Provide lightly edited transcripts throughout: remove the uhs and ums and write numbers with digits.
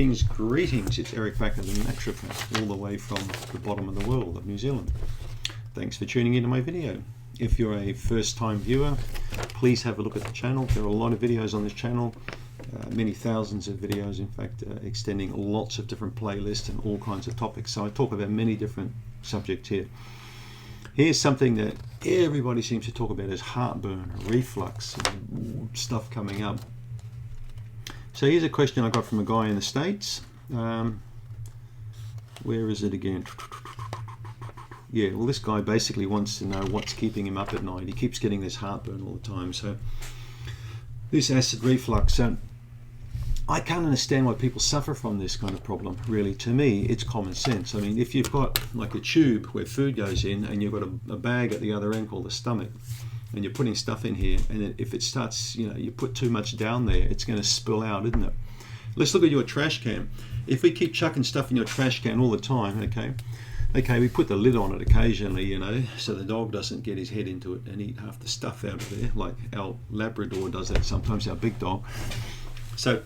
Greetings, it's Eric back at the naturopath, all the way from the bottom of the world of New Zealand. Thanks for tuning into my video. If you're a first-time viewer, please have a look at the channel. There are a lot of videos on this channel, many thousands of videos, in fact, extending lots of different playlists and all kinds of topics. So I talk about many different subjects here. Here's something that everybody seems to talk about is heartburn, reflux, stuff coming up. So here's a question I got from a guy in the States. Where is it again? Yeah, well, this guy basically wants to know what's keeping him up at night. He keeps getting this heartburn all the time. So this acid reflux, I can't understand why people suffer from this kind of problem, really. To me, it's common sense. I mean, if you've got like a tube where food goes in and you've got a bag at the other end called the stomach, and you're putting stuff in here, and if it starts, you put too much down there, it's going to spill out, isn't it? Let's look at your trash can. If we keep chucking stuff in your trash can all the time, okay, we put the lid on it occasionally, so the dog doesn't get his head into it and eat half the stuff out of there, like our Labrador does that sometimes, our big dog. So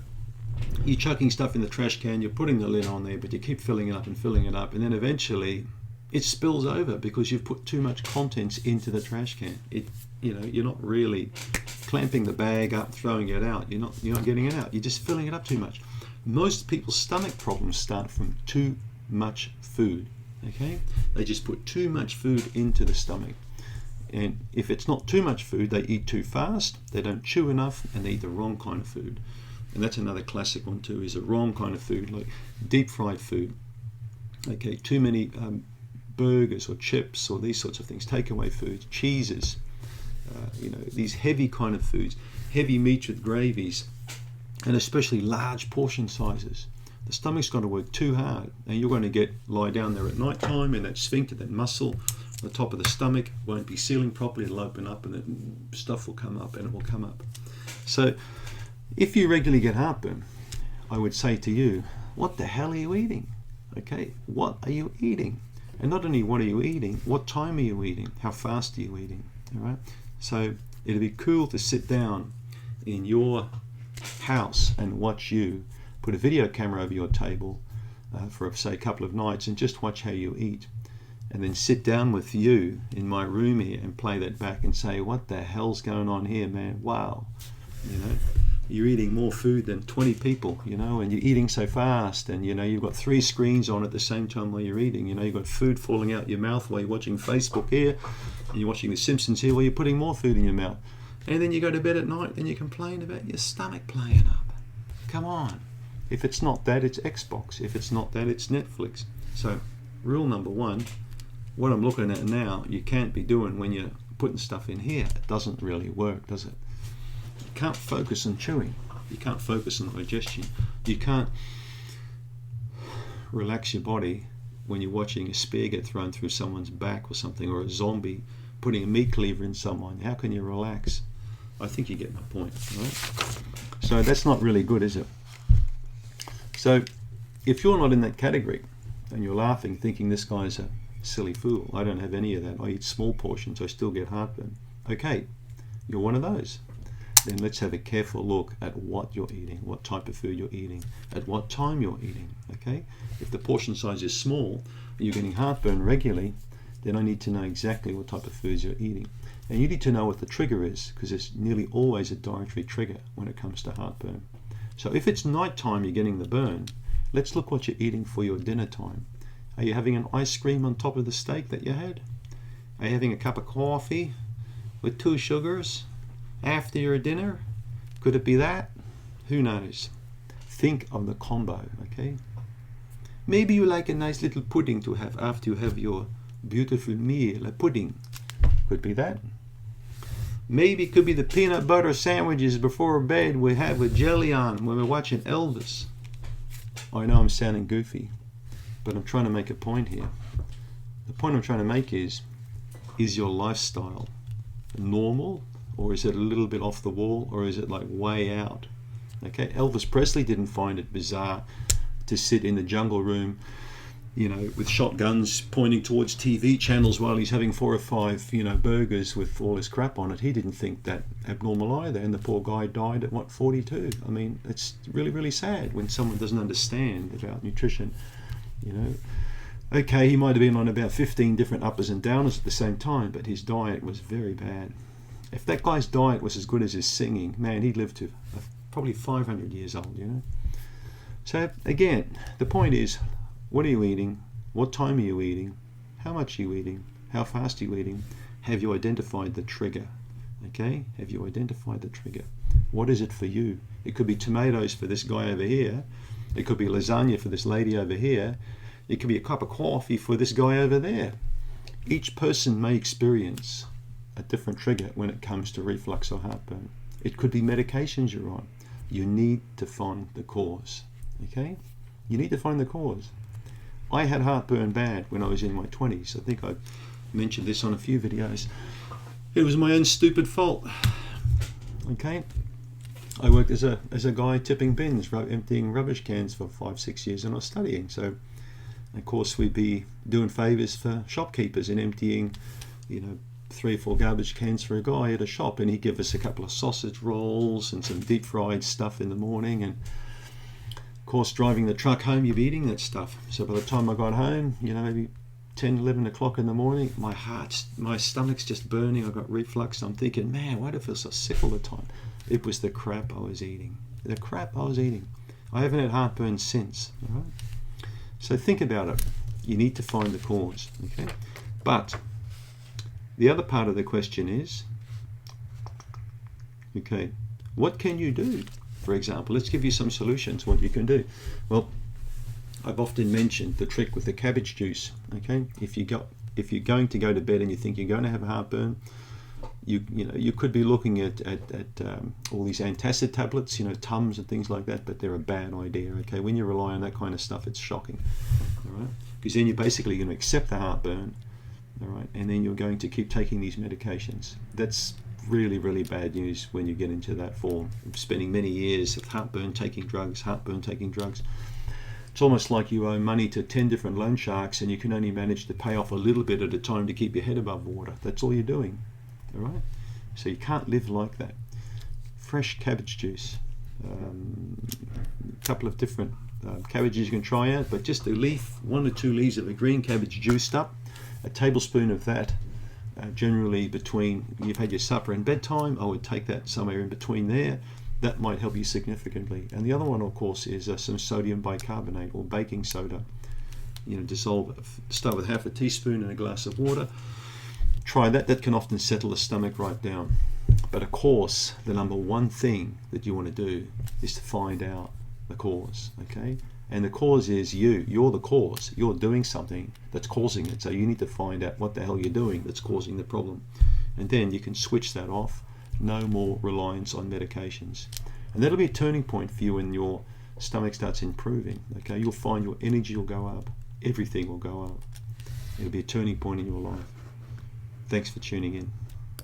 you're chucking stuff in the trash can, you're putting the lid on there, but you keep filling it up, and then eventually it spills over because you've put too much contents into the trash can. You're not really clamping the bag up, throwing it out. You're not getting it out. You're just filling it up too much. Most people's stomach problems start from too much food. Okay, they just put too much food into the stomach, and if it's not too much food, they eat too fast. They don't chew enough, and they eat the wrong kind of food. And that's another classic one too. Is the wrong kind of food, like deep fried food. Okay, too many burgers or chips or these sorts of things, takeaway foods, cheeses, these heavy kind of foods, heavy meats with gravies, and especially large portion sizes. The stomach's got to work too hard, and you're going to lie down there at night time, and that sphincter, that muscle on the top of the stomach won't be sealing properly. It'll open up, and then stuff will come up, and it will come up. So if you regularly get heartburn, I would say to you, what the hell are you eating? Okay, what are you eating? And not only what are you eating, what time are you eating? How fast are you eating? All right. So it'd be cool to sit down in your house and watch you, put a video camera over your table for say a couple of nights and just watch how you eat. And then sit down with you in my room here and play that back and say, what the hell's going on here, man? Wow. You're eating more food than 20 people, and you're eating so fast, and you've got 3 screens on at the same time while you're eating. You've got food falling out your mouth while you're watching Facebook here, and you're watching The Simpsons here while you're putting more food in your mouth. And then you go to bed at night and you complain about your stomach playing up. Come on. If it's not that, it's Xbox. If it's not that, it's Netflix. So rule number 1, what I'm looking at now, you can't be doing when you're putting stuff in here. It doesn't really work, does it? You can't focus on chewing. You can't focus on digestion. You can't relax your body when you're watching a spear get thrown through someone's back or something, or a zombie putting a meat cleaver in someone. How can you relax? I think you get my point, right? So that's not really good, is it? So if you're not in that category and you're laughing, thinking this guy's a silly fool, I don't have any of that. I eat small portions. I still get heartburn. Okay, you're one of those. Then let's have a careful look at what you're eating, what type of food you're eating, at what time you're eating, okay? If the portion size is small, and you're getting heartburn regularly, then I need to know exactly what type of foods you're eating. And you need to know what the trigger is, because there's nearly always a dietary trigger when it comes to heartburn. So if it's nighttime you're getting the burn, let's look what you're eating for your dinner time. Are you having an ice cream on top of the steak that you had? Are you having a cup of coffee with 2 sugars? After your dinner? Could it be that? Who knows? Think of the combo, okay? Maybe you like a nice little pudding to have after you have your beautiful meal, a pudding. Could be that. Maybe it could be the peanut butter sandwiches before bed we have with jelly on when we're watching Elvis. I know I'm sounding goofy, but I'm trying to make a point here. The point I'm trying to make is your lifestyle normal? Or is it a little bit off the wall, or is it like way out? Okay, Elvis Presley didn't find it bizarre to sit in the jungle room you know, with shotguns pointing towards TV channels while he's having 4 or 5, you know, burgers with all his crap on it. He didn't think that abnormal either, and the poor guy died at, what, 42? I mean, it's really, really sad when someone doesn't understand about nutrition, you know. Okay, he might have been on about 15 different uppers and downers at the same time, but his diet was very bad. If that guy's diet was as good as his singing, man, he'd live to probably 500 years old, you know. So again, the point is, what are you eating? What time are you eating? How much are you eating? How fast are you eating? Have you identified the trigger? Okay, have you identified the trigger? What is it for you? It could be tomatoes for this guy over here. It could be lasagna for this lady over here. It could be a cup of coffee for this guy over there. Each person may experience a different trigger when it comes to reflux or heartburn. It could be medications you're on. You need to find the cause. Okay? You need to find the cause. I had heartburn bad when I was in my 20s. I think I mentioned this on a few videos. It was my own stupid fault. Okay? I worked as a guy tipping bins, emptying rubbish cans for 5-6 years, and I was studying. So, of course, we'd be doing favours for shopkeepers and emptying, you know, 3 or 4 garbage cans for a guy at a shop, and he'd give us a couple of sausage rolls and some deep fried stuff in the morning, and of course driving the truck home you'd be eating that stuff. So by the time I got home, you know, maybe 10-11 o'clock in the morning, my stomach's just burning. I got reflux. I'm thinking, man, why do I feel so sick all the time? It was the crap I was eating. The crap I was eating. I haven't had heartburn since. All right? So think about it. You need to find the cause. Okay, but the other part of the question is, okay, what can you do? For example, let's give you some solutions, what you can do. Well, I've often mentioned the trick with the cabbage juice. Okay, if you're going to go to bed and you think you're going to have a heartburn, you could be looking at all these antacid tablets, you know, Tums and things like that, but they're a bad idea. Okay, when you rely on that kind of stuff, it's shocking. All right, because then you're basically going to accept the heartburn. All right, and then you're going to keep taking these medications. That's really, really bad news when you get into that form. Spending many years of heartburn taking drugs. It's almost like you owe money to 10 different loan sharks and you can only manage to pay off a little bit at a time to keep your head above water. That's all you're doing. All right? So you can't live like that. Fresh cabbage juice. A couple of different cabbages you can try out, but just a leaf, 1 or 2 leaves of a green cabbage juiced up, a tablespoon of that, generally between you've had your supper and bedtime. I would take that somewhere in between there. That might help you significantly. And the other one, of course, is some sodium bicarbonate or baking soda. You know, start with half a teaspoon in a glass of water. Try that. That can often settle the stomach right down. But of course, the number one thing that you want to do is to find out the cause. Okay? And the cause is you. You're the cause. You're doing something that's causing it. So you need to find out what the hell you're doing that's causing the problem. And then you can switch that off. No more reliance on medications. And that'll be a turning point for you when your stomach starts improving. Okay, you'll find your energy will go up. Everything will go up. It'll be a turning point in your life. Thanks for tuning in.